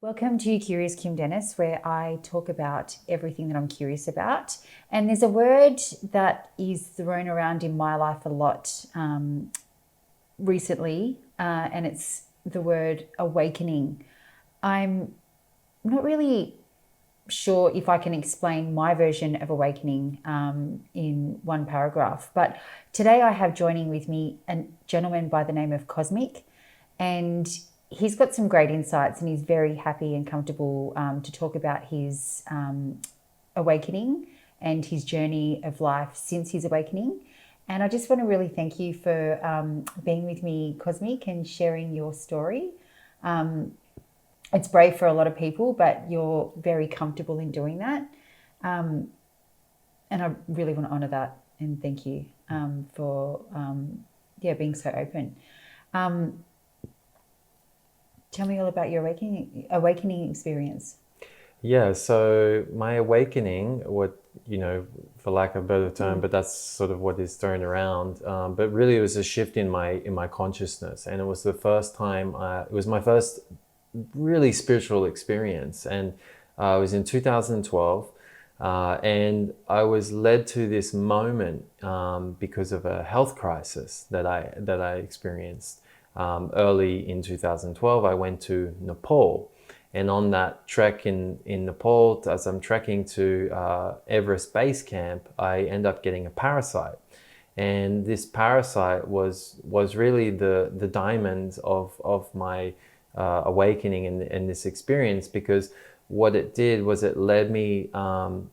Welcome to Curious Kim Dennis, where I talk about everything that I'm curious about. And there's a word that is thrown around in my life a lot recently, and it's the word awakening. I'm not really sure if I can explain my version of awakening in one paragraph, but today I have joining with me a gentleman by the name of Cosmic, and he's got some great insights, and he's very happy and comfortable to talk about his awakening and his journey of life since his awakening. And I just want to really thank you for being with me, Cosmic, and sharing your story. It's brave for a lot of people, but you're very comfortable in doing that. And I really want to honor that and thank you for being so open. Tell me all about your awakening experience. Yeah, so my awakening, for lack of a better term, but that's sort of what is thrown around. But really, it was a shift in my consciousness, and it was the first time. It was my first really spiritual experience, and it was in 2012, and I was led to this moment because of a health crisis that I experienced. Early in 2012, I went to Nepal, and on that trek in Nepal, as I'm trekking to Everest Base Camp, I end up getting a parasite, and this parasite was really the diamond of my awakening in this experience, because what it did was it led me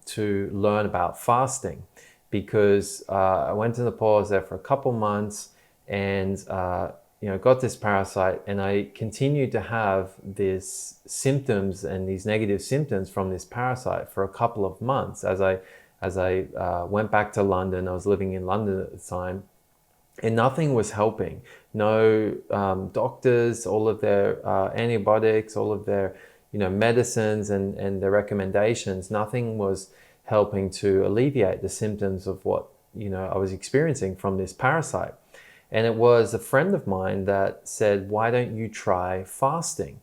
to learn about fasting, because I went to Nepal. I was there for a couple months, and got this parasite, and I continued to have these symptoms and these negative symptoms from this parasite for a couple of months as I went back to London. I was living in London at the time, and nothing was helping. No doctors, all of their antibiotics, all of their medicines and their recommendations, nothing was helping to alleviate the symptoms of what I was experiencing from this parasite. And it was a friend of mine that said, "Why don't you try fasting?"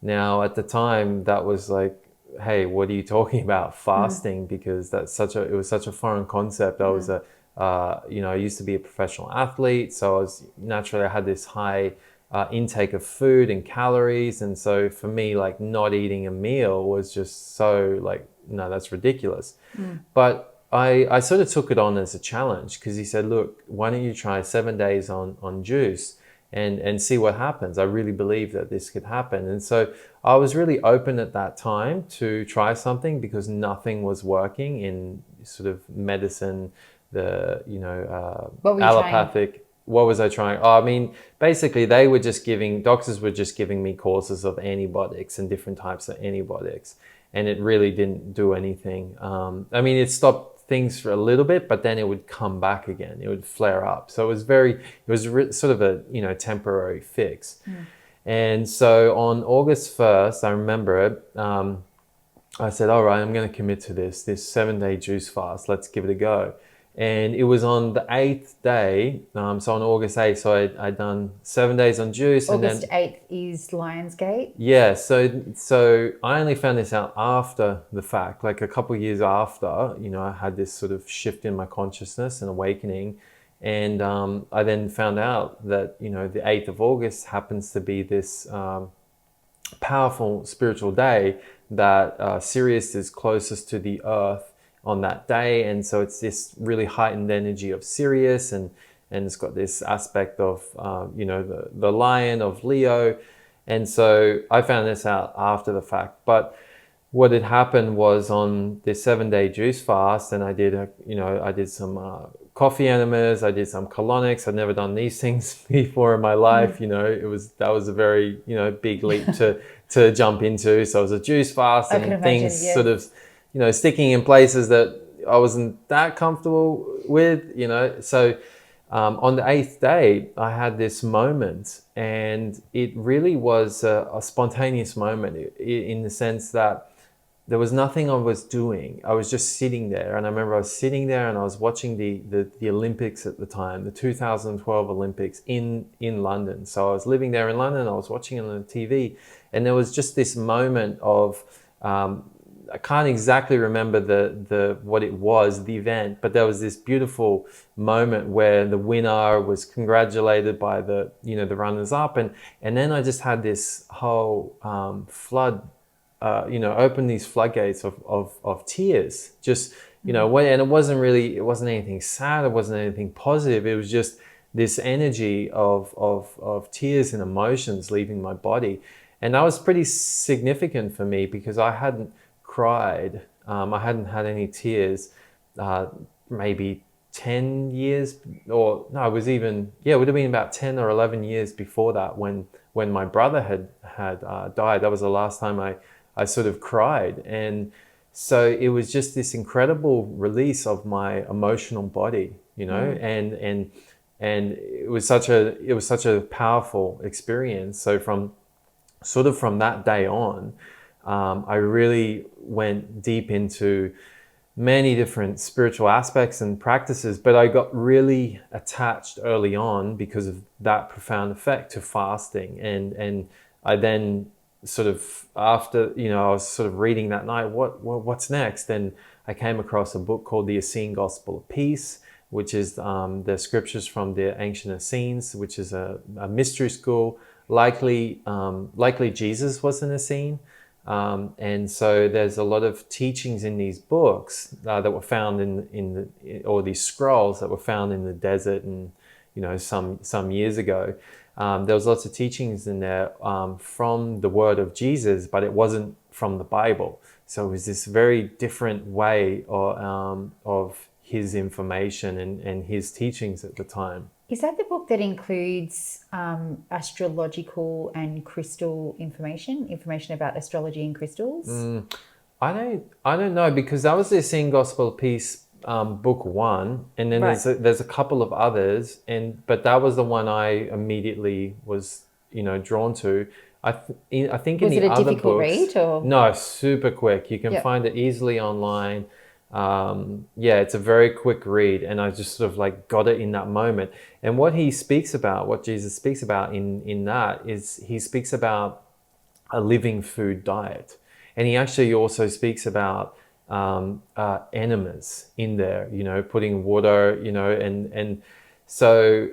Now, at the time, that was like, "Hey, what are you talking about, fasting?" Because it was such a foreign concept. I was I used to be a professional athlete, so I had this high intake of food and calories, and so for me, like, not eating a meal was just so like, no, that's ridiculous. But I sort of took it on as a challenge, because he said, "Look, why don't you try 7 days on juice and see what happens?" I really believe that this could happen. And so I was really open at that time to try something, because nothing was working in sort of medicine, What were you allopathic. trying? What was I trying? Oh, I mean, basically doctors were just giving me courses of antibiotics and different types of antibiotics. And it really didn't do anything. I mean, it stopped things for a little bit, but then it would come back again. It would flare up. So it was sort of a temporary fix. And so on August 1st, I remember it. I said, "All right, I'm going to commit to this 7-day juice fast. Let's give it a go." And it was on the 8th day, so on August 8th, so I'd done 7 days on juice. August and then 8th is Lionsgate. Yeah, so I only found this out after the fact, like a couple of years after, I had this sort of shift in my consciousness and awakening. And I then found out that, the 8th of August happens to be this powerful spiritual day that Sirius is closest to the earth on that day. And so it's this really heightened energy of Sirius, and it's got this aspect of, the lion of Leo. And so I found this out after the fact. But what had happened was, on this 7-day juice fast, and I did some coffee enemas, I did some colonics. I'd never done these things before in my life. That was a very, big leap to jump into. So it was a juice fast, I can and imagine, things yes. sort of, sticking in places that I wasn't that comfortable with, So on the 8th day, I had this moment, and it really was a spontaneous moment, in the sense that there was nothing I was doing. I was just sitting there. And I remember I was sitting there and I was watching the Olympics at the time, the 2012 Olympics in London. So I was living there in London. I was watching it on the TV. And there was just this moment of, I can't exactly remember the what it was, the event, but there was this beautiful moment where the winner was congratulated by the the runners up, and then I just had this whole flood, open these floodgates of tears. Just and it wasn't anything sad, it wasn't anything positive. It was just this energy of tears and emotions leaving my body, and that was pretty significant for me because I hadn't cried. I hadn't had any tears, maybe 10 years, or no, it was even, yeah, it would have been about 10 or 11 years before that when my brother had died. That was the last time I sort of cried. And so it was just this incredible release of my emotional body, and it was such a powerful experience. So from that day on, I really went deep into many different spiritual aspects and practices, but I got really attached early on because of that profound effect to fasting. And I then sort of, after, I was sort of reading that night, what's next? And I came across a book called The Essene Gospel of Peace, which is the scriptures from the ancient Essenes, which is a mystery school. Likely Jesus was an Essene. And so there's a lot of teachings in these books that were found or these scrolls that were found in the desert, and some years ago. There was lots of teachings in there from the word of Jesus, but it wasn't from the Bible. So it was this very different way of his information and his teachings at the time. Is that the book that includes astrological and crystal information about astrology and crystals? I don't know, because that was the Essene Gospel of Peace, book 1, and then Right. there's a couple of others, but that was the one I immediately was drawn to. I think in Was it the a other difficult books, read, or? no, super quick. You can Yep. find it easily online. Yeah, it's a very quick read, and I just sort of like got it in that moment. And what Jesus speaks about in that is, he speaks about a living food diet, and he actually also speaks about enemas in there. Putting water, and so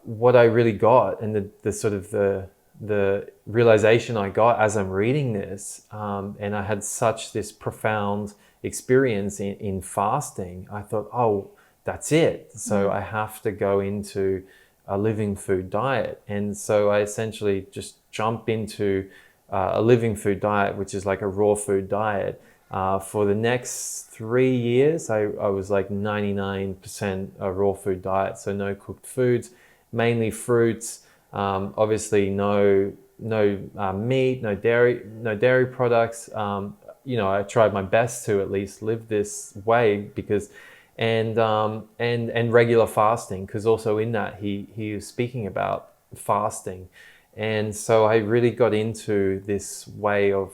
what I really got, and the sort of the realization I got as I'm reading this, and I had such this profound experience in fasting, I thought, oh, that's it. So I have to go into a living food diet. And so I essentially just jump into a living food diet, which is like a raw food diet. For the next 3 years, I was like 99% a raw food diet. So no cooked foods, mainly fruits, obviously no meat, no dairy products. I tried my best to at least live this way, because, and regular fasting, because also in that he was speaking about fasting, and so I really got into this way of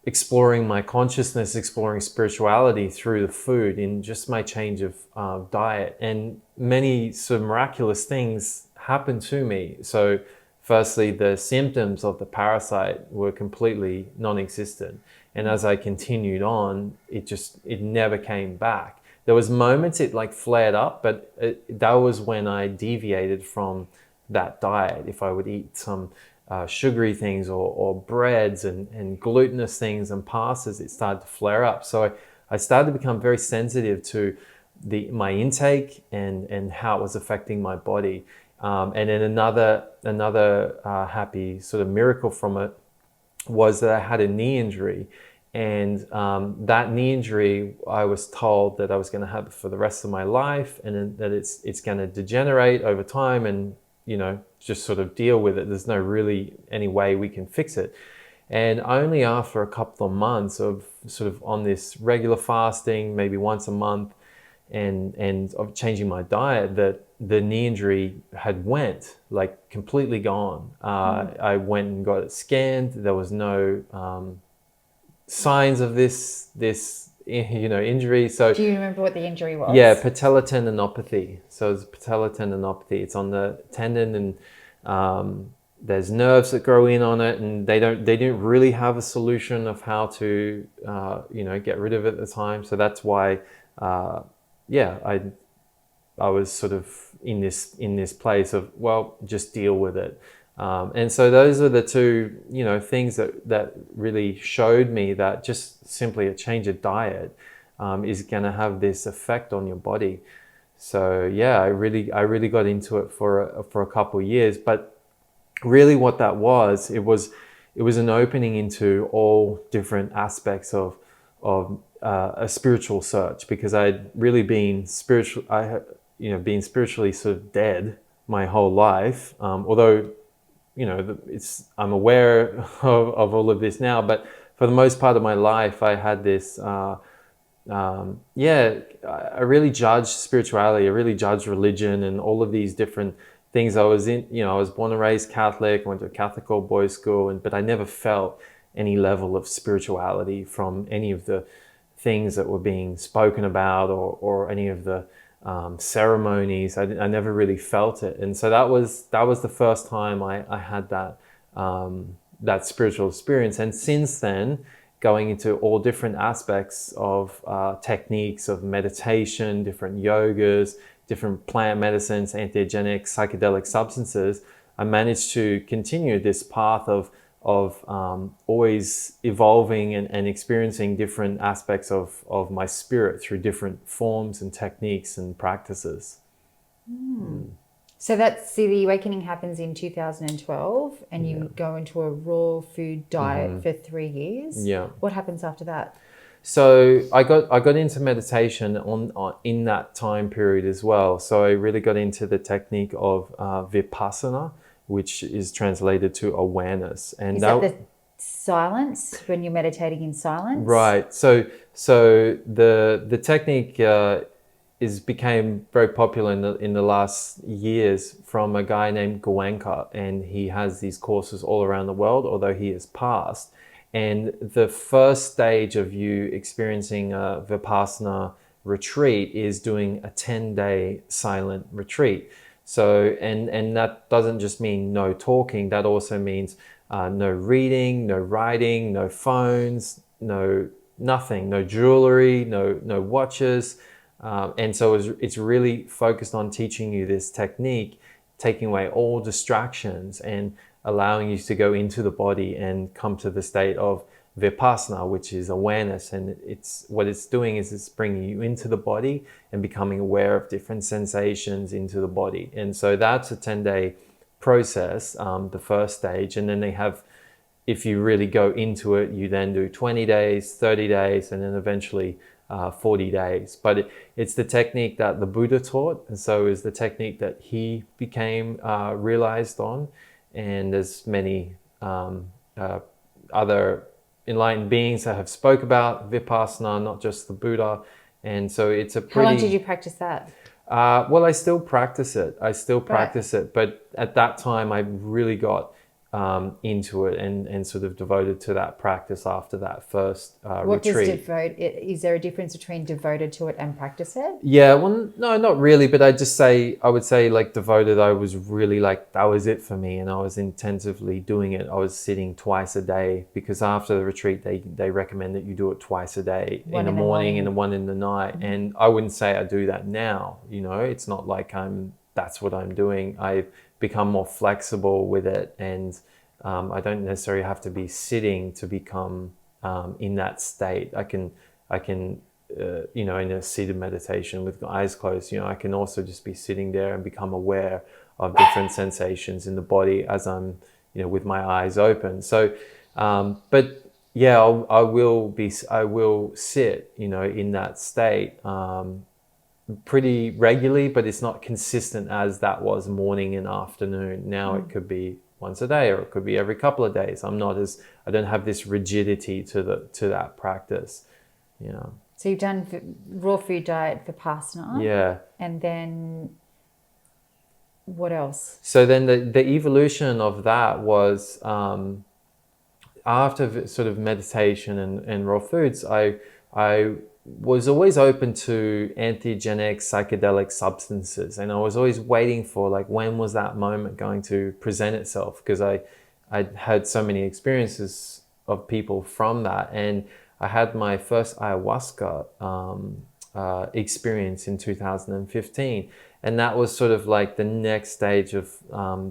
exploring my consciousness, exploring spirituality through the food in just my change of diet, and many sort of miraculous things happened to me. So firstly, the symptoms of the parasite were completely non-existent. And as I continued on, it never came back. There was moments it like flared up, but that was when I deviated from that diet. If I would eat some sugary things or breads and glutinous things and pastas, it started to flare up. So I started to become very sensitive to my intake and how it was affecting my body. And then another happy sort of miracle from it was that I had a knee injury, and that knee injury, I was told that I was going to have it for the rest of my life, and that it's going to degenerate over time, and just sort of deal with it. There's no really any way we can fix it. And only after a couple of months of sort of on this regular fasting, maybe once a month, and of changing my diet, that the knee injury had went like completely gone. I went and got it scanned. There was no signs of this injury. So do you remember what the injury was? yeah, patellar tendinopathy. So it's patellar tendinopathy. It's on the tendon, and there's nerves that grow in on it, and they didn't really have a solution of how to get rid of it at the time. So that's why I was sort of in this place of, well, just deal with it. And so those are the two things that really showed me that just simply a change of diet is going to have this effect on your body. So yeah, I really got into it for a couple of years. But really, what that was, it was an opening into all different aspects of a spiritual search, because I'd really been spiritual. Been spiritually sort of dead my whole life. Although I'm aware of all of this now, but for the most part of my life, I had this. I really judged spirituality. I really judged religion and all of these different things. I was born and raised Catholic. I went to a Catholic all boys school, but I never felt any level of spirituality from any of the things that were being spoken about, or any of the ceremonies. I never really felt it, and so that was the first time I had that spiritual experience. And since then, going into all different aspects of techniques of meditation, different yogas, different plant medicines, entheogenic, psychedelic substances, I managed to continue this path of always evolving and experiencing different aspects of my spirit through different forms and techniques and practices. So the awakening happens in 2012, and you go into a raw food diet for 3 years. Yeah. What happens after that? So I got into meditation in that time period as well. So I really got into the technique of vipassana, which is translated to awareness. And Is that the silence, when you're meditating in silence? Right. So the technique became very popular in the last years from a guy named Goenka, and he has these courses all around the world, although he has passed. And the first stage of you experiencing a Vipassana retreat is doing a 10-day silent retreat. So, and that doesn't just mean no talking, that also means no reading, no writing, no phones, nothing, no jewelry, no watches. And so it's really focused on teaching you this technique, taking away all distractions and allowing you to go into the body and come to the state of vipassana, which is awareness. And what it's doing is it's bringing you into the body and becoming aware of different sensations into the body. And so that's a 10-day process, the first stage. And then they have, if you really go into it, you then do 20 days, 30 days, and then eventually 40 days. But it's the technique that the Buddha taught, and so is the technique that he became realized on. And there's many other enlightened beings that have spoke about vipassana, not just the Buddha. And so it's a pretty... How long did you practice that? Well, I still practice it. But at that time, I really got into it and sort of devoted to that practice after that first retreat. What does devote? Is there a difference between devoted to it and practice it? Yeah, well, no, not really. But I would say like devoted, I was really like, that was it for me. And I was intensively doing it. I was sitting twice a day, because after the retreat, they recommend that you do it twice a day, in the morning and one in the night. Mm-hmm. And I wouldn't say I do that now. It's not like that's what I'm doing. I've become more flexible with it, and I don't necessarily have to be sitting to become in that state. I can in a seated meditation with eyes closed, I can also just be sitting there and become aware of different sensations in the body as I'm with my eyes open. So but yeah, I will sit in that state pretty regularly, but it's not consistent as that was morning and afternoon. Now it could be once a day, or it could be every couple of days. I don't have this rigidity to that practice. So you've done raw food diet, Vipassana. Yeah. And then what else? So then the evolution of that was after sort of meditation and raw foods, I was always open to entheogenic psychedelic substances, and I was always waiting for like when was that moment going to present itself, because I had so many experiences of people from that, and I had my first ayahuasca experience in 2015, and that was sort of like the next stage of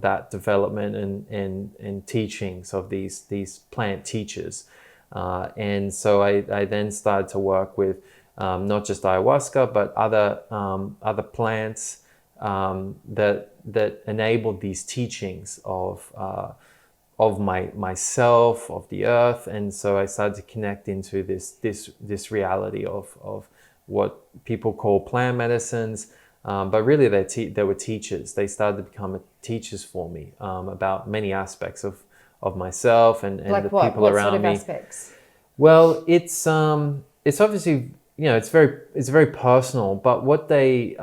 that development and teachings of these plant teachers. And so I then started to work with not just ayahuasca, but other plants that enabled these teachings of myself, of the earth. And so I started to connect into this reality of what people call plant medicines, but really they were teachers. They started to become teachers for me about many aspects of myself and Like the what? people What around sort of me. aspects? Well, it's obviously, it's very personal. But what they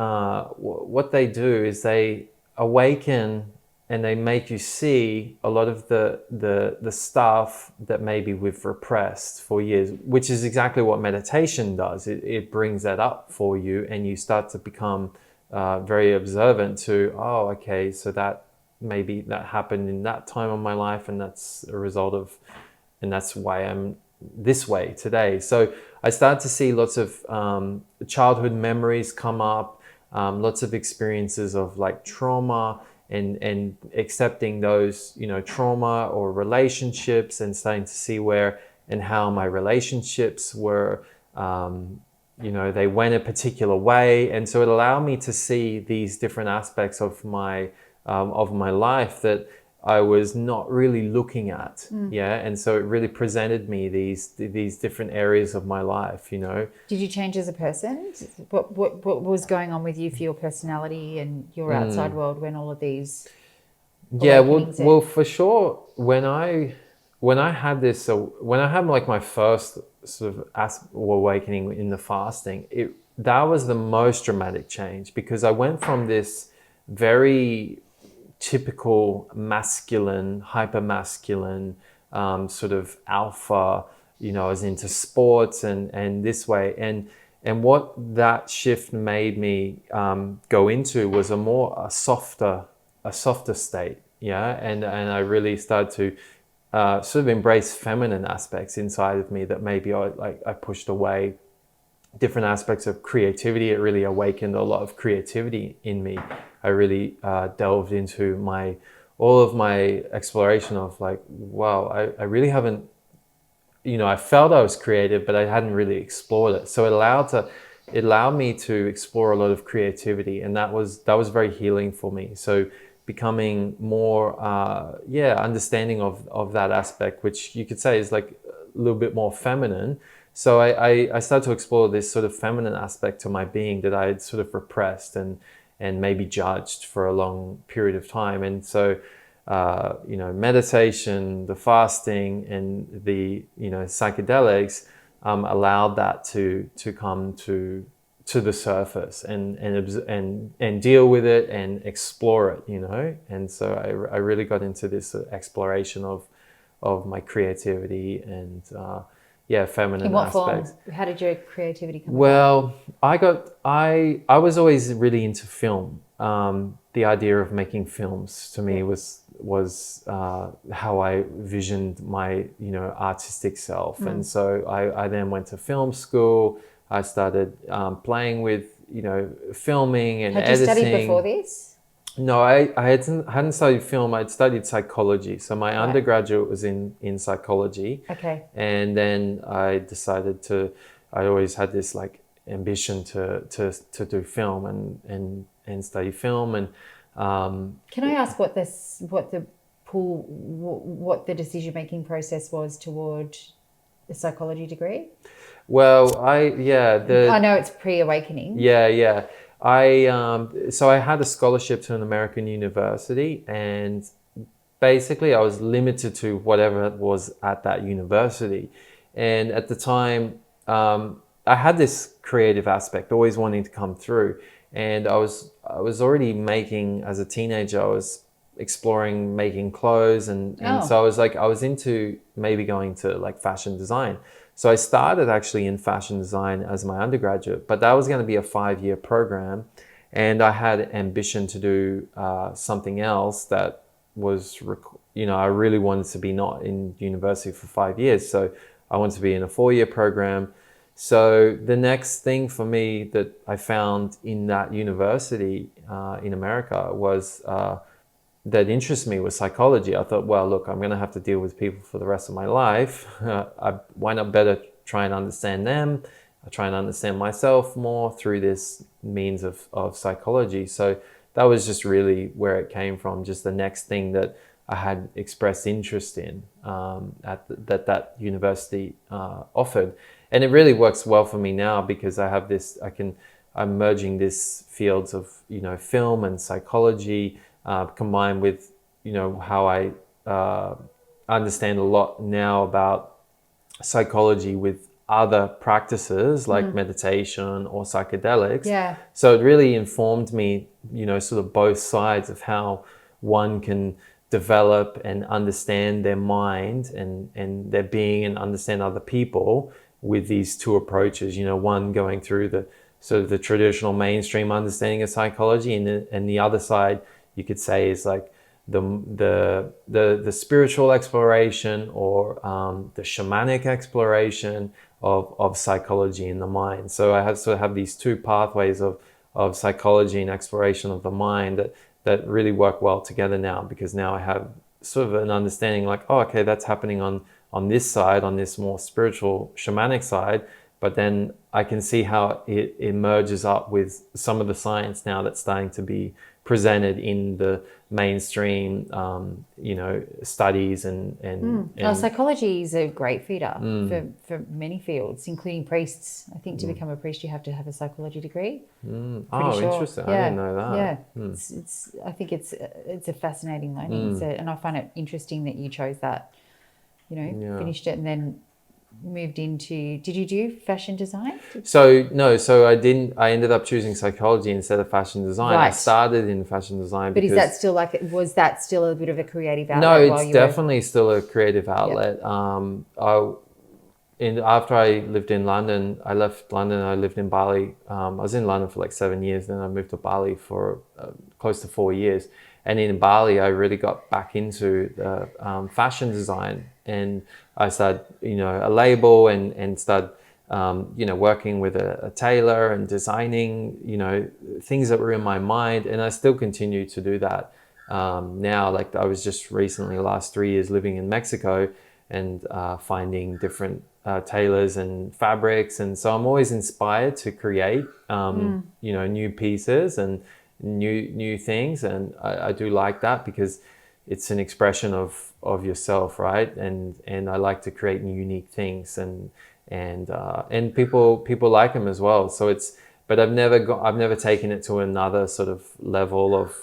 do is they awaken and they make you see a lot of the stuff that maybe we've repressed for years, which is exactly what meditation does. It brings that up for you, and you start to become very observant to, oh, okay, so that maybe that happened in that time of my life, and that's a result of, and that's why I'm this way today. So I started to see lots of childhood memories come up, lots of experiences of like trauma, and accepting those, trauma or relationships, and starting to see where and how my relationships were, they went a particular way. And so it allowed me to see these different aspects of my life that I was not really looking at. Yeah. And so it really presented me these different areas of my life, Did you change as a person? What was going on with you for your personality and your outside world when all of these awakenings well, for sure, when I had this, when I had like my first sort of awakening in the fasting, that was the most dramatic change, because I went from this very typical masculine, hyper masculine, sort of alpha, I was into sports and this way, and what that shift made me go into was a softer state. Yeah. And I really started to sort of embrace feminine aspects inside of me that maybe I pushed away. Different aspects of creativity. It really awakened a lot of creativity in me. I really delved into all of my exploration of like, wow, I really haven't, I felt I was creative, but I hadn't really explored it. So it allowed me to explore a lot of creativity, and that was very healing for me. So becoming more, understanding of that aspect, which you could say is like a little bit more feminine. So I started to explore this sort of feminine aspect to my being that I had sort of repressed and maybe judged for a long period of time. And so, meditation, the fasting, and the, psychedelics allowed that to come to the surface and deal with it and explore it, And so I really got into this exploration of my creativity and, feminine in what aspects. form? How did your creativity come about? Well, I was always really into film. The idea of making films to me was how I visioned my artistic self, and so I then went to film school. I started playing with filming and editing. Had you studied before this? No, I hadn't studied film. I'd studied psychology. So my undergraduate was in psychology. Okay. And then I decided I always had this like ambition to do film and study film. And can I ask what the decision-making process was toward the psychology degree? Well, I know it's pre-awakening. Yeah. So I had a scholarship to an American university, and basically I was limited to whatever was at that university. And at the time, I had this creative aspect always wanting to come through, and I was already making, as a teenager, I was exploring making clothes, and so I was into maybe going to like fashion design. So I started actually in fashion design as my undergraduate, but that was going to be a 5-year program, and I had ambition to do something else that was, I really wanted to be not in university for 5 years, so I wanted to be in a 4-year program. So the next thing for me that I found in that university in America was that interests me was psychology. I thought, well, look, I'm going to have to deal with people for the rest of my life. Why not better try and understand them? I try and understand myself more through this means of psychology. So that was just really where it came from, just the next thing that I had expressed interest in that university offered. And it really works well for me now because I have this, I'm merging this fields of, film and psychology, combined with, how I understand a lot now about psychology with other practices like meditation or psychedelics. Yeah. So it really informed me, sort of both sides of how one can develop and understand their mind and their being and understand other people with these two approaches, one going through the sort of the traditional mainstream understanding of psychology, and the other side you could say is like the spiritual exploration or the shamanic exploration of psychology in the mind. So I have these two pathways of psychology and exploration of the mind that really work well together now, because now I have sort of an understanding like, oh, okay, that's happening on this side, on this more spiritual shamanic side, but then I can see how it emerges up with some of the science now that's starting to be presented in the mainstream, studies and psychology is a great feeder for many fields, including priests. I think to become a priest, you have to have a psychology degree. Oh, sure. Interesting. Yeah. I didn't know that. Yeah, I think it's a fascinating learning. So, and I find it interesting that you chose that. Finished it and then moved into. Did you do fashion design? So I didn't. I ended up choosing psychology instead of fashion design. Right. I started in fashion design. But is that still was that still a bit of a creative outlet? No, it's definitely still a creative outlet. Yep. After I lived in London, I left London. I lived in Bali. I was in London for like 7 years. Then I moved to Bali for close to 4 years. And in Bali, I really got back into the fashion design, and I started, a label and started, working with a tailor and designing, things that were in my mind. And I still continue to do that now. Like I was just recently, last 3 years, living in Mexico and finding different tailors and fabrics. And so I'm always inspired to create, new pieces and new things, and I do like that because it's an expression of yourself, right? And I like to create unique things, and people like them as well. So but I've never taken it to another sort of level of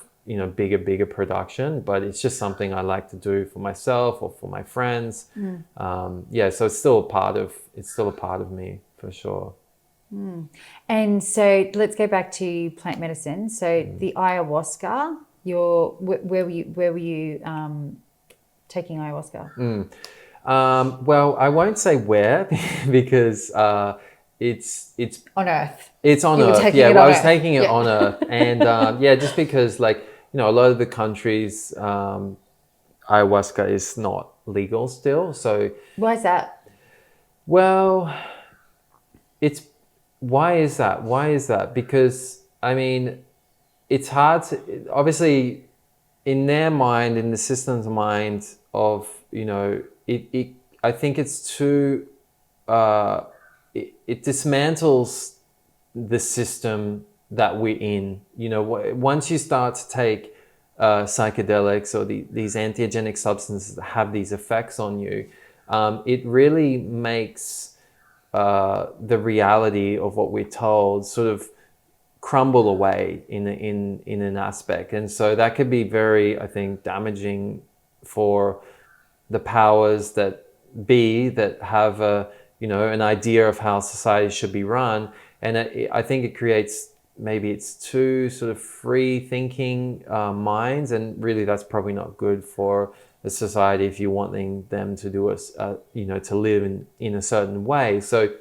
bigger production, but it's just something I like to do for myself or for my friends. So it's still a part of me for sure. And so let's go back to plant medicine. So the ayahuasca, where were you taking ayahuasca? Well, I won't say where because it's on Earth. It's on Earth. Yeah, I was taking it on Earth, and just because a lot of the countries, ayahuasca is not legal still. So why is that? Well, why is that? Because it's hard to, obviously in their mind, in the system's mind of, I think it's too, it dismantles the system that we're in. Once you start to take psychedelics or these entheogenic substances that have these effects on you, it really makes the reality of what we're told sort of crumble away in an aspect. And so that could be very, I think, damaging for the powers that be that have an idea of how society should be run. And I think it creates maybe it's too sort of free thinking minds, and really that's probably not good for a society if you're wanting them to do to live in a certain way. So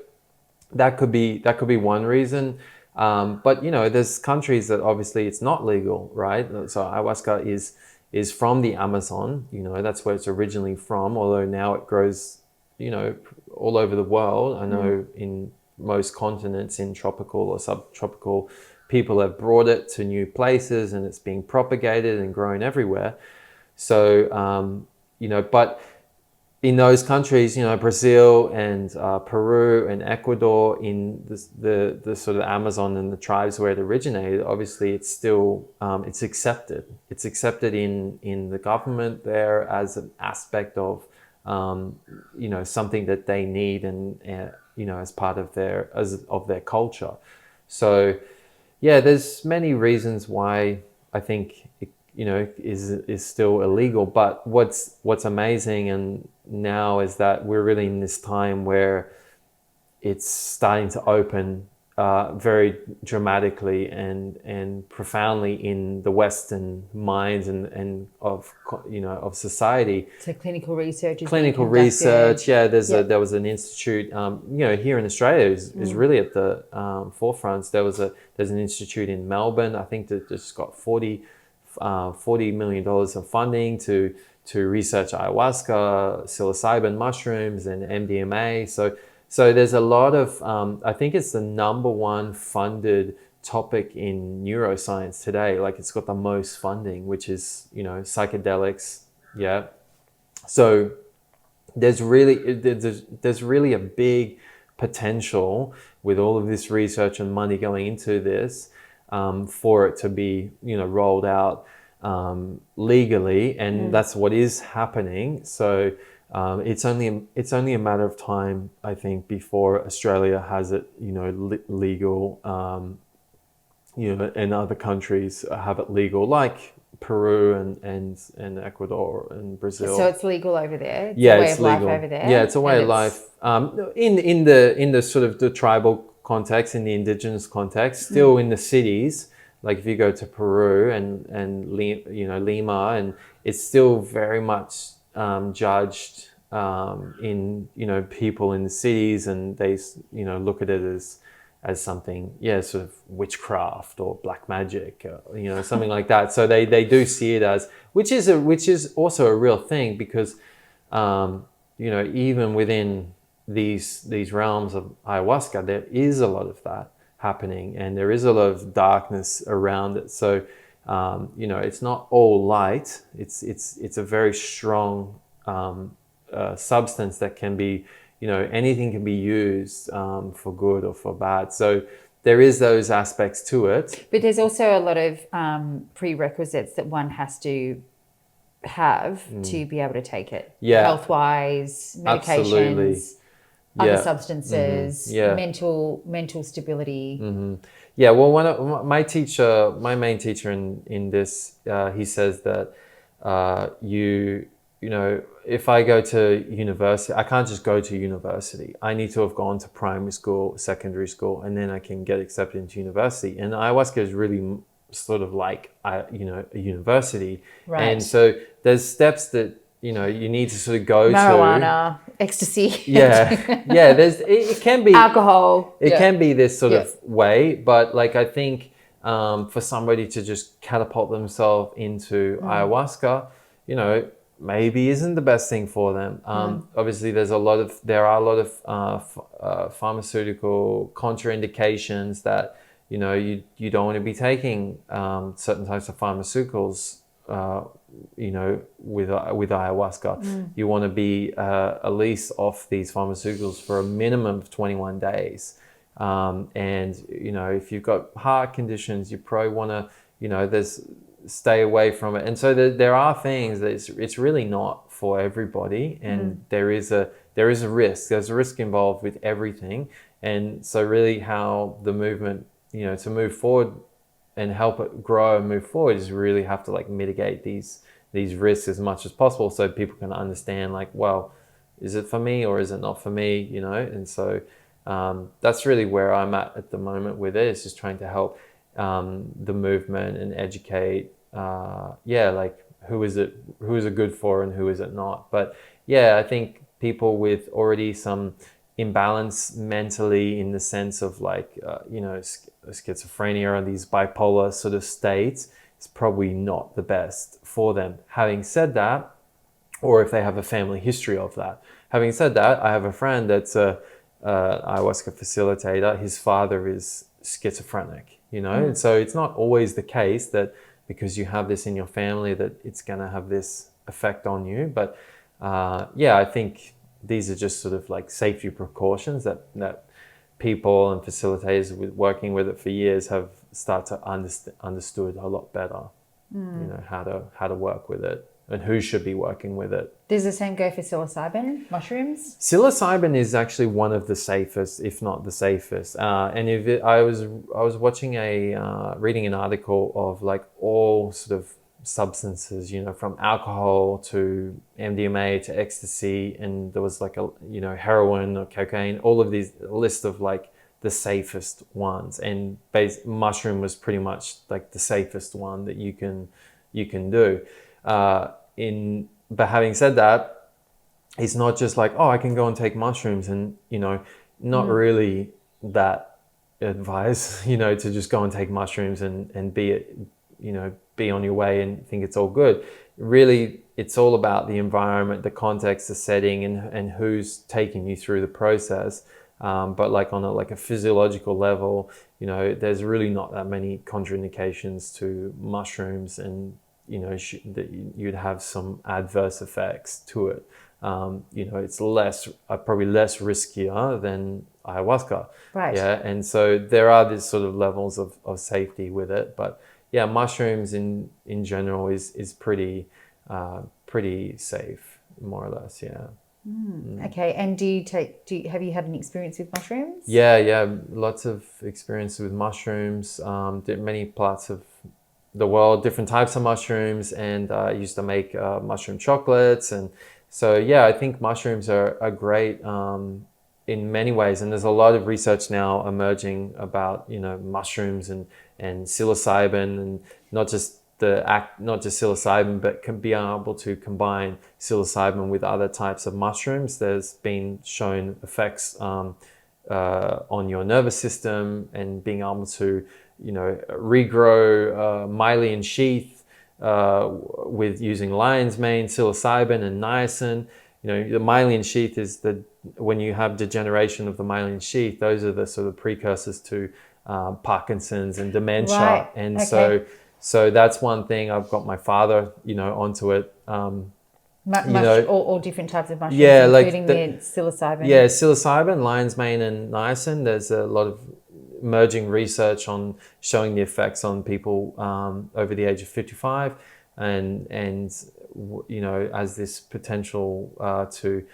that could be one reason. But there's countries that obviously it's not legal, right? So ayahuasca is from the Amazon. That's where it's originally from. Although now it grows, all over the world. I know in most continents, in tropical or subtropical, people have brought it to new places, and it's being propagated and grown everywhere. So but in those countries, Brazil and Peru and Ecuador, in the sort of Amazon and the tribes where it originated, obviously it's still it's accepted. It's accepted in the government there as an aspect of something that they need, and as part of their culture. So yeah, there's many reasons why I think it, is still illegal. But what's amazing and now is that we're really in this time where it's starting to open very dramatically and profoundly in the Western minds and of society. So clinical research is clinical being conducted. research. Yeah, there was an institute. Here in Australia is really at the forefront. There's an institute in Melbourne. I think that just got $40 million of funding to research ayahuasca, psilocybin mushrooms, and MDMA. So there's a lot of, I think it's the number one funded topic in neuroscience today. Like it's got the most funding, which is, psychedelics. Yeah. So there's really a big potential with all of this research and money going into this for it to be, rolled out legally, and that's what is happening. So it's only a matter of time, I think, before Australia has it, legal, and other countries have it legal, like Peru and Ecuador and Brazil. So it's legal over there. It's yeah, a way it's of legal. life over there. Yeah, it's a way of life. In the sort of the tribal context, in the indigenous context, still in the cities. Like if you go to Peru and Lima, and it's still very much judged in people in the cities, and they look at it as something, sort of witchcraft or black magic, something like that. So they do see it as, which is also a real thing, because even within these realms of ayahuasca, there is a lot of that happening, and there is a lot of darkness around it. So it's not all light. It's a very strong substance that can be, anything can be used for good or for bad. So there is those aspects to it. But there's also a lot of prerequisites that one has to have to be able to take it. Yeah. Health-wise, medications, Absolutely. other substances, Yeah. mental stability. Yeah, well, my main teacher in this, he says that if I go to university, I can't just go to university. I need to have gone to primary school, secondary school, and then I can get accepted into university. And ayahuasca is really sort of like a university. Right. And so there's steps that you need to sort of go Marijuana, ecstasy. Yeah. It can be alcohol. It can be this sort of way, but like I think for somebody to just catapult themselves into ayahuasca, maybe isn't the best thing for them. Obviously, there are a lot of pharmaceutical contraindications that you don't want to be taking certain types of pharmaceuticals. With ayahuasca, you want to be at least off these pharmaceuticals for a minimum of 21 days. And if you've got heart conditions, you probably want to stay away from it. And so there are things that it's really not for everybody, and there is a risk. There's a risk involved with everything. And so really how the movement, to move forward and help it grow and move forward, is really have to mitigate these risks as much as possible, so people can understand well, is it for me or is it not for me? And so that's really where I'm at the moment with it. It's just trying to help the movement and educate, like who is it good for and who is it not. But yeah, I think people with already some imbalance mentally, in the sense of like, schizophrenia or these bipolar sort of states, is probably not the best for them. Having said that, or if they have a family history of that. Having said that, I have a friend that's a ayahuasca facilitator. His father is schizophrenic, and so it's not always the case that because you have this in your family that it's going to have this effect on you. But I think these are just sort of like safety precautions that people and facilitators working with it for years have started to understood a lot better, how to work with it and who should be working with it. Does the same go for psilocybin mushrooms? Psilocybin is actually one of the safest, if not the safest. I was watching reading an article of like all sort of substances, from alcohol to MDMA to ecstasy, and there was like heroin or cocaine, all of these list of like the safest ones, and mushroom was pretty much like the safest one that you can do. But having said that, it's not just like, oh, I can go and take mushrooms, and not really that advice, to just go and take mushrooms and be on your way and think it's all good. Really, it's all about the environment, the context, the setting, and who's taking you through the process. But like on a physiological level, there's really not that many contraindications to mushrooms, and that you'd have some adverse effects to it. It's probably less riskier than ayahuasca. Right. Yeah, and so there are these sort of levels of safety with it, but yeah, mushrooms in general is pretty safe, more or less. Yeah. Okay, and have you had an experience with mushrooms? Yeah, lots of experience with mushrooms. Many parts of the world, different types of mushrooms, and I used to make mushroom chocolates, and so yeah, I think mushrooms are great in many ways, and there's a lot of research now emerging about mushrooms and psilocybin, and not just psilocybin, but can be able to combine psilocybin with other types of mushrooms. There's been shown effects on your nervous system, and being able to regrow myelin sheath with using lion's mane, psilocybin, and niacin. The myelin sheath is when you have degeneration of the myelin sheath, those are the sort of precursors to Parkinson's and dementia. Right. And okay. so that's one thing. I've got my father, onto it. All different types of mushrooms, yeah, including the psilocybin. Yeah, psilocybin, lion's mane, and niacin. There's a lot of emerging research on showing the effects on people over the age of 55, and as this potential to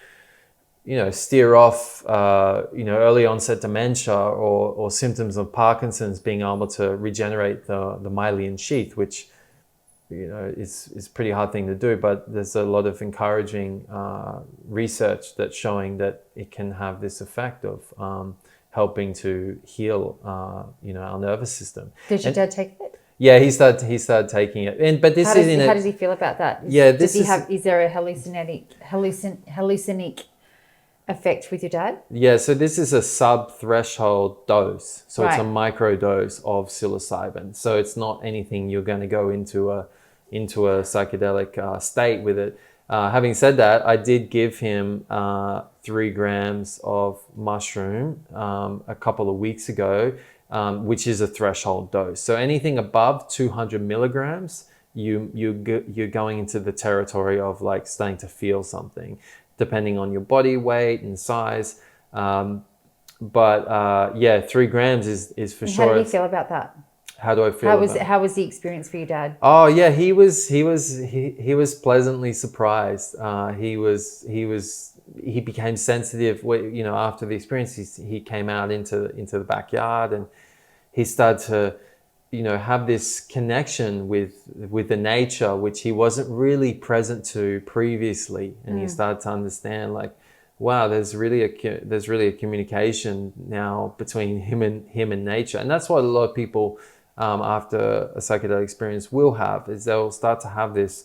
steer off early onset dementia or symptoms of Parkinson's, being able to regenerate the myelin sheath, which is pretty hard thing to do, but there's a lot of encouraging research that's showing that it can have this effect of helping to heal our nervous system. Did your dad take it? Yeah, he started taking it, but this how does he feel about that? Is there a hallucinic effect with your dad? Yeah, so this is a sub-threshold dose. So It's a Right. micro dose of psilocybin. So it's not anything you're going to go into a psychedelic state with it. Having said that, I did give him 3 grams of mushroom a couple of weeks ago, which is a threshold dose. So anything above 200 milligrams, you're going into the territory of like starting to feel something, depending on your body weight and size. But 3 grams is for sure. How did he feel about that? How do I feel? How was the experience for your dad? Oh yeah, he was pleasantly surprised. He became sensitive. After the experience, he came out into the backyard, and he started to have this connection with the nature, which he wasn't really present to previously, and he started to understand like, wow, there's really a communication now between him and nature, and that's what a lot of people after a psychedelic experience will have is they'll start to have this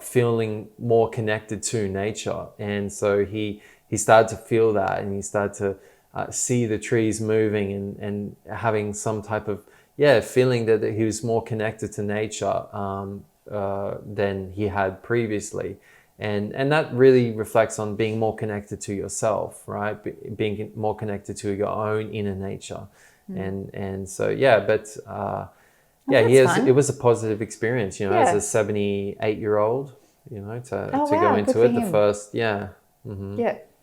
feeling more connected to nature. And so he started to feel that, and he started to see the trees moving and having some type of feeling that he was more connected to nature than he had previously. And that really reflects on being more connected to yourself, right? Being more connected to your own inner nature. And so it was a positive experience, as a 78-year-old, to go Wow, into good it. for The him. first, Yeah.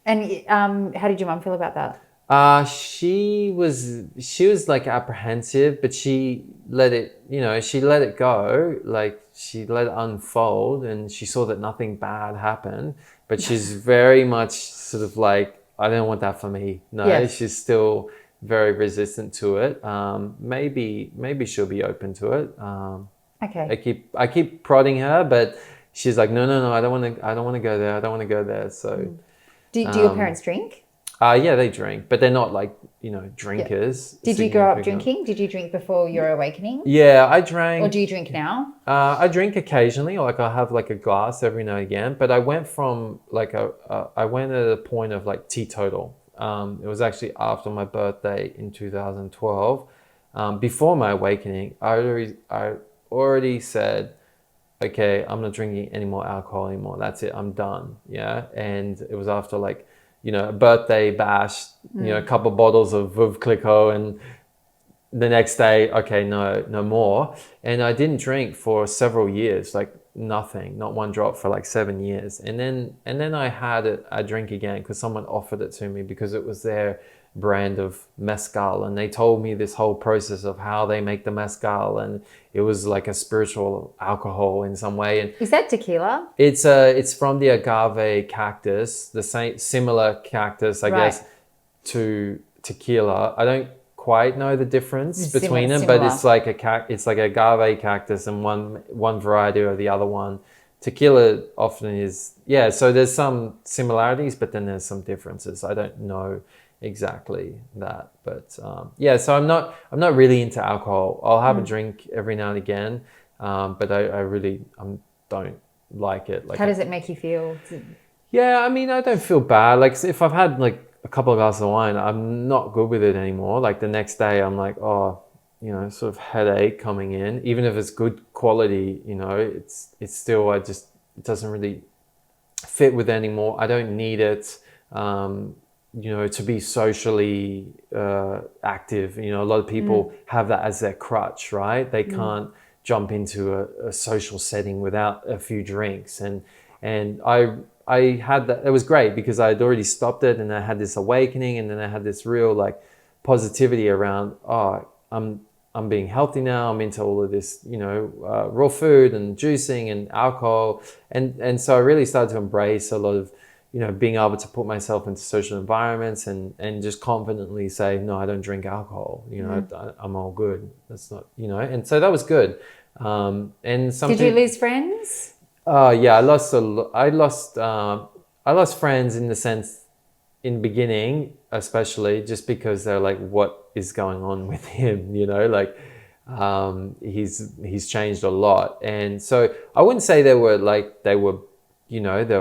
And how did your mum feel about that? she was like apprehensive, but she let it, she let it go. Like she let it unfold, and she saw that nothing bad happened. But she's very much sort of like, I don't want that for me. No, Yes. she's still very resistant to it. Maybe she'll be open to it. Okay. I keep prodding her, but she's like, no, I don't want to go there. I don't want to go there. So, Do your parents drink? yeah, they drink, but they're not like, drinkers. Did you grow up significant. drinking? Did you drink before your awakening? Yeah, I drank. Or do you drink now? I drink occasionally, like I have like a glass every now and again. But I went from like I went at a point of like teetotal. It was actually after my birthday in 2012. Before my awakening, I already said, okay, I'm not drinking any more alcohol anymore. That's it. I'm done. Yeah. And it was after like, a birthday bash, a couple of bottles of Veuve Clicquot, and the next day, okay, no more. And I didn't drink for several years, like nothing, not one drop for like 7 years. And then I had a drink again because someone offered it to me because it was their brand of mezcal, and they told me this whole process of how they make the mezcal, and it was like a spiritual alcohol in some way. And Is that tequila? it's from the agave cactus, the same similar cactus, I guess, to tequila. I don't quite know the difference between them, but it's like it's like agave cactus, and one variety or the other one. Tequila often is, so there's some similarities, but then there's some differences. I don't know exactly that, but so I'm not really into alcohol. I'll have a drink every now and again, but I really don't like it. Like, how does it make you feel? I mean, I don't feel bad. Like if I've had like a couple of glasses of wine, I'm not good with it anymore. Like the next day I'm like, sort of headache coming in, even if it's good quality, it's still, it doesn't really fit with anymore. I don't need it. To be socially active. A lot of people have that as their crutch, right? They can't jump into a social setting without a few drinks. And I had that. It was great because I had already stopped it, and I had this awakening, and then I had this real like positivity around, I'm being healthy now. I'm into all of this, raw food and juicing and alcohol. And so I really started to embrace a lot of, being able to put myself into social environments and just confidently say, no, I don't drink alcohol. I'm all good. That's not, and so that was good. And something. Did you lose friends? Yeah, I lost friends in the sense, in the beginning, especially just because they're like, what is going on with him? He's changed a lot. And so I wouldn't say they were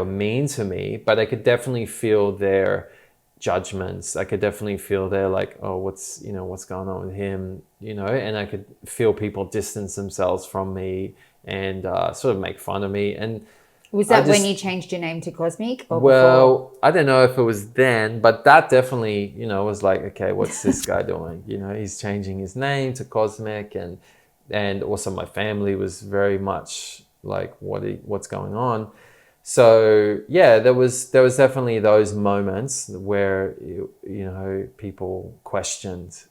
mean to me, but I could definitely feel their judgments. I could definitely feel their like, oh, what's going on with him, and I could feel people distance themselves from me and sort of make fun of me. And was that when you changed your name to Cosmic, or well, before? I don't know if it was then, but that definitely, was like, okay, what's this guy doing? He's changing his name to Cosmic, and also my family was very much like, what's going on? So there was definitely those moments where people questioned,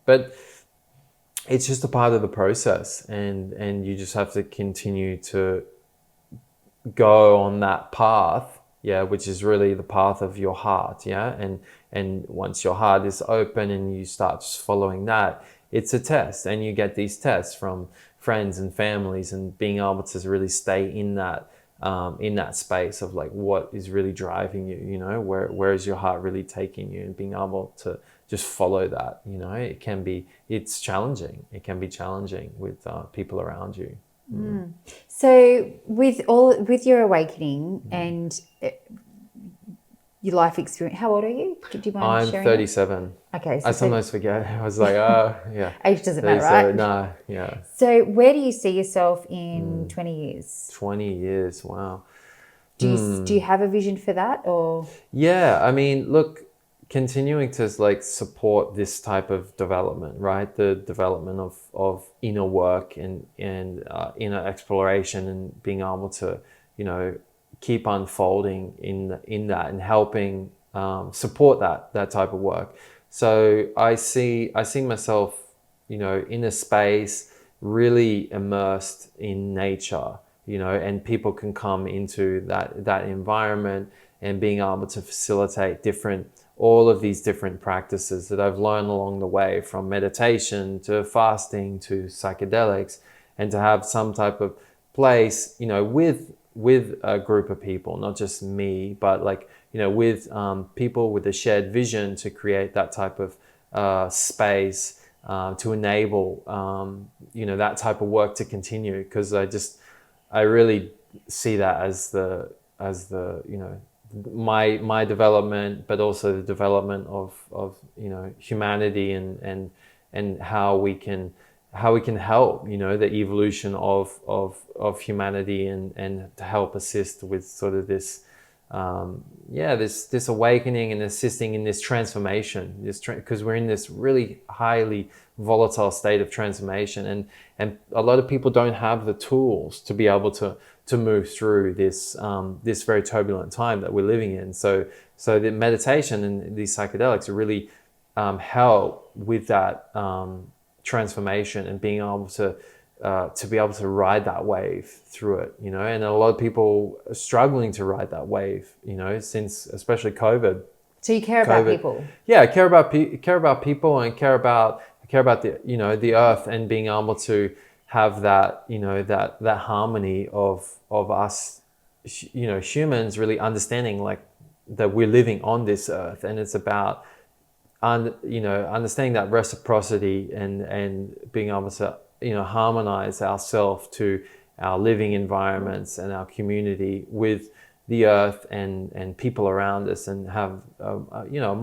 but it's just a part of the process, and you just have to continue to go on that path, which is really the path of your heart, and once your heart is open and you start just following that, it's a test, and you get these tests from friends and families, and being able to really stay in that space of like, what is really driving you, where is your heart really taking you, and being able just follow that. You know, it's challenging. It can be challenging with people around you. So with your awakening and your life experience, how old are you? Do you mind I'm sharing? 37. Okay, so I sometimes forget. I was like, oh, yeah. age doesn't matter, right? Nah, yeah. So where do you see yourself in 20 years? 20 years, wow. Do you have a vision for that, or? Yeah, I mean, look, continuing to like support this type of development, right? The development of inner work and inner exploration, and being able to, you know, keep unfolding in that, and helping support that type of work. So I see myself, you know, in a space really immersed in nature, you know, and people can come into that environment, and being able to facilitate all of these different practices that I've learned along the way, from meditation to fasting to psychedelics, and to have some type of place, you know, with a group of people, not just me, but like, you know, with people with a shared vision to create that type of space to enable, you know, that type of work to continue. Because I really see that as the you know, my development, but also the development of you know, humanity, and how we can help, you know, the evolution of humanity, and to help assist with sort of this this awakening, and assisting in this transformation, because we're in this really highly volatile state of transformation, and a lot of people don't have the tools to be able to move through this this very turbulent time that we're living in. So the meditation and these psychedelics really help with that transformation, and being able to be able to ride that wave through it, you know. And a lot of people are struggling to ride that wave, you know, since especially COVID. So you care about people? Yeah, I care about people, and care about the, you know, the earth, and being able to have that, you know, that harmony of us, you know, humans really understanding like that we're living on this earth, and it's about you know, understanding that reciprocity, and being able to, you know, harmonize ourselves to our living environments and our community with the earth and people around us, and have you know, a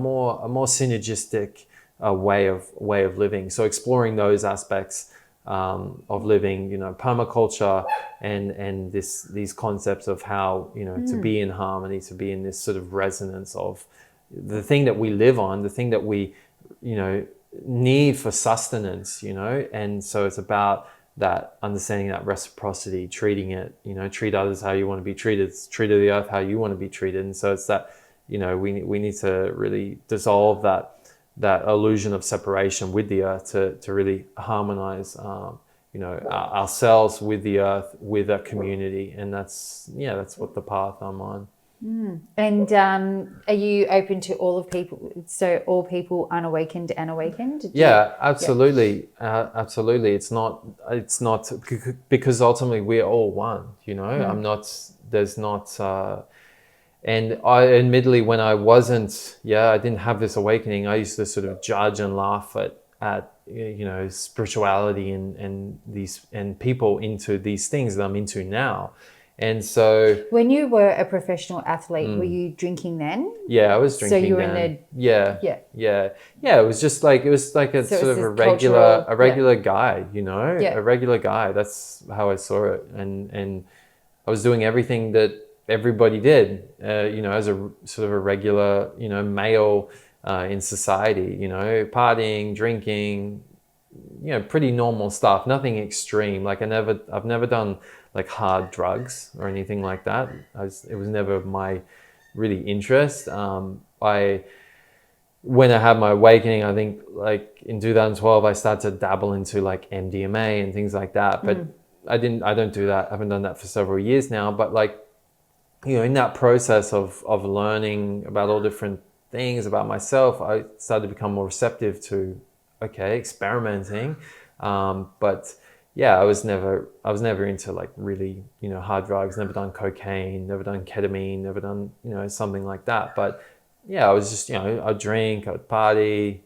more synergistic way of living. So exploring those aspects of living, you know, permaculture, and these concepts of how, you know, to be in harmony, to be in this sort of resonance of the thing that we live on, the thing that we, you know, need for sustenance, you know. And so it's about that, understanding that reciprocity, treating it, you know, treat others how you want to be treated, treat the earth how you want to be treated. And so it's that, you know, we need to really dissolve that illusion of separation with the earth, to really harmonize, you know, ourselves with the earth, with a community. And that's what the path I'm on. And are you open to all of people? So all people unawakened and awakened? Yeah, absolutely. Absolutely. It's not because ultimately we're all one, you know. There's not and I admittedly, when I I didn't have this awakening, I used to sort of judge and laugh at you know, spirituality and people into these things that I'm into now. And so when you were a professional athlete, were you drinking then? Yeah, I was drinking. So you were then. in Yeah. It was just like, a sort of a regular guy, you know, a regular guy. That's how I saw it, and I was doing everything that everybody did, you know, as a sort of a regular, you know, male in society, you know, partying, drinking, you know, pretty normal stuff, nothing extreme. Like I've never done like hard drugs or anything like that. It was never my really interest. When I had my awakening, I think like in 2012, I started to dabble into like MDMA and things like that. But I don't do that. I haven't done that for several years now. But like, you know, in that process of learning about all different things about myself, I started to become more receptive to, experimenting. But yeah, I was never into like really, you know, hard drugs, never done cocaine, never done ketamine, never done, you know, something like that. But yeah, I was just, you know, I'd drink, I'd party,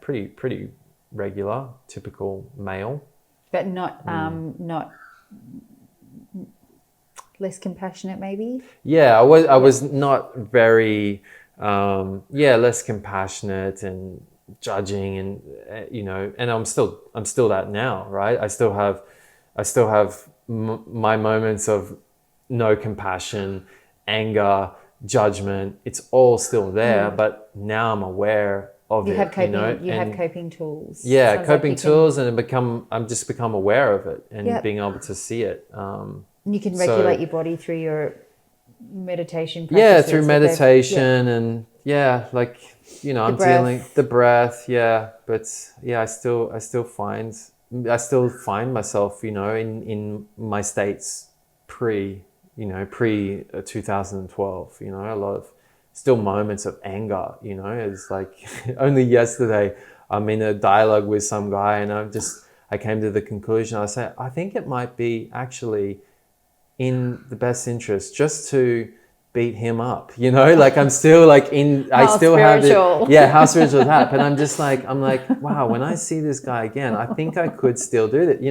pretty regular, typical male. But not less compassionate, maybe? Yeah, I was not very, less compassionate and judging, and and I'm still that now, right? I still have my moments of no compassion, anger, judgment. It's all still there, but now I'm aware of it. Have coping tools. Yeah, Sounds coping like tools, and I'm just become aware of it and Yep. being able to see it. You can So- regulate your body through your meditation Yeah, practices. through meditation and like I'm breath. dealing the breath. Yeah, but yeah, I still find myself in my states pre 2012. A lot of still moments of anger. It's like only yesterday I'm in a dialogue with some guy, and I came to the conclusion. I said, I think it might be actually in the best interest just to beat him up, like I'm still like I How still have spiritual. it. Yeah, how spiritual is that? But I'm like, wow, when I see this guy again, I think I could still do that,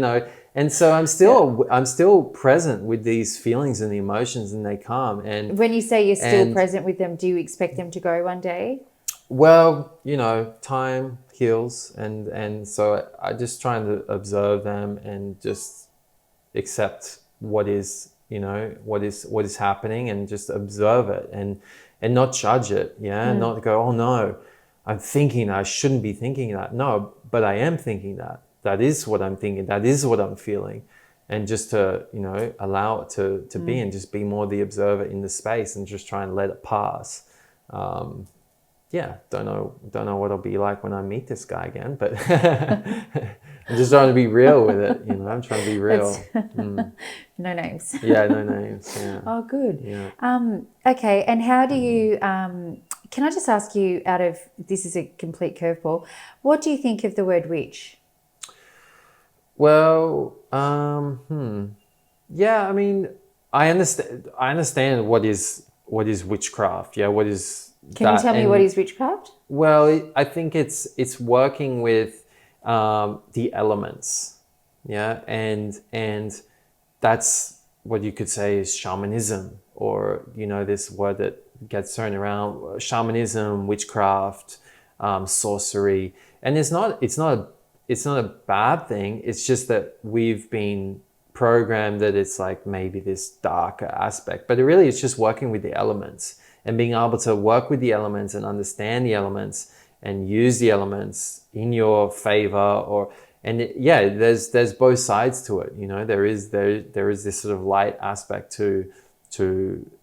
and so I'm still present with these feelings and the emotions, and they come. And When you say you're still present with them, do you expect them to go one day? well, time heals, and so I just trying to observe them and just accept what is what is happening, and just observe it and not judge it. Not go, oh no, I'm thinking I shouldn't be thinking that. No, but I am thinking that is what I'm thinking, that is what I'm feeling. And just to allow it to be, and just be more the observer in the space, and just try and let it pass. Don't know what it'll be like when I meet this guy again, but I'm just trying to be real with it. I'm trying to be real. No names. Yeah, no names. Yeah. Oh, good. Yeah. Okay, and how do you? Can I just ask you? This is a complete curveball. What do you think of the word witch? Well, yeah. I mean, I understand what is witchcraft. Yeah, what is. Can you tell me what is witchcraft? Well, I think it's working with the elements, and that's what you could say is shamanism, or this word that gets thrown around, shamanism, witchcraft, sorcery, and it's not a bad thing. It's just that we've been programmed that it's like maybe this darker aspect, but it really is just working with the elements. And being able to work with the elements and understand the elements and use the elements in your favor, there's both sides to it. There is this sort of light aspect to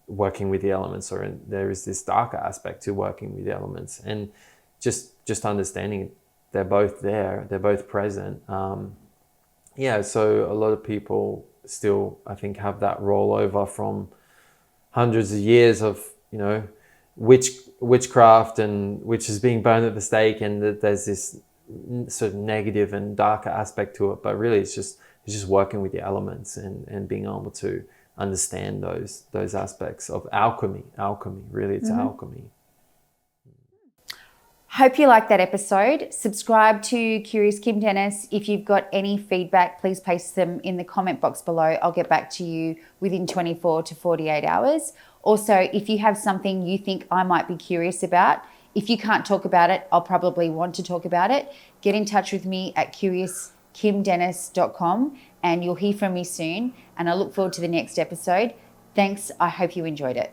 working with the elements, or there is this darker aspect to working with the elements, and just understanding they're both there, they're both present. So a lot of people still, I think, have that rollover from hundreds of years of witchcraft and witches being burned at the stake, and that there's this sort of negative and darker aspect to it. But really, it's just working with the elements and being able to understand those aspects of alchemy. Really, it's alchemy. Hope you liked that episode. Subscribe to Curious Kim Dennis. If you've got any feedback, please paste them in the comment box below. I'll get back to you within 24 to 48 hours. Also, if you have something you think I might be curious about, if you can't talk about it, I'll probably want to talk about it. Get in touch with me at CuriousKimDennis.com, and you'll hear from me soon. And I look forward to the next episode. Thanks. I hope you enjoyed it.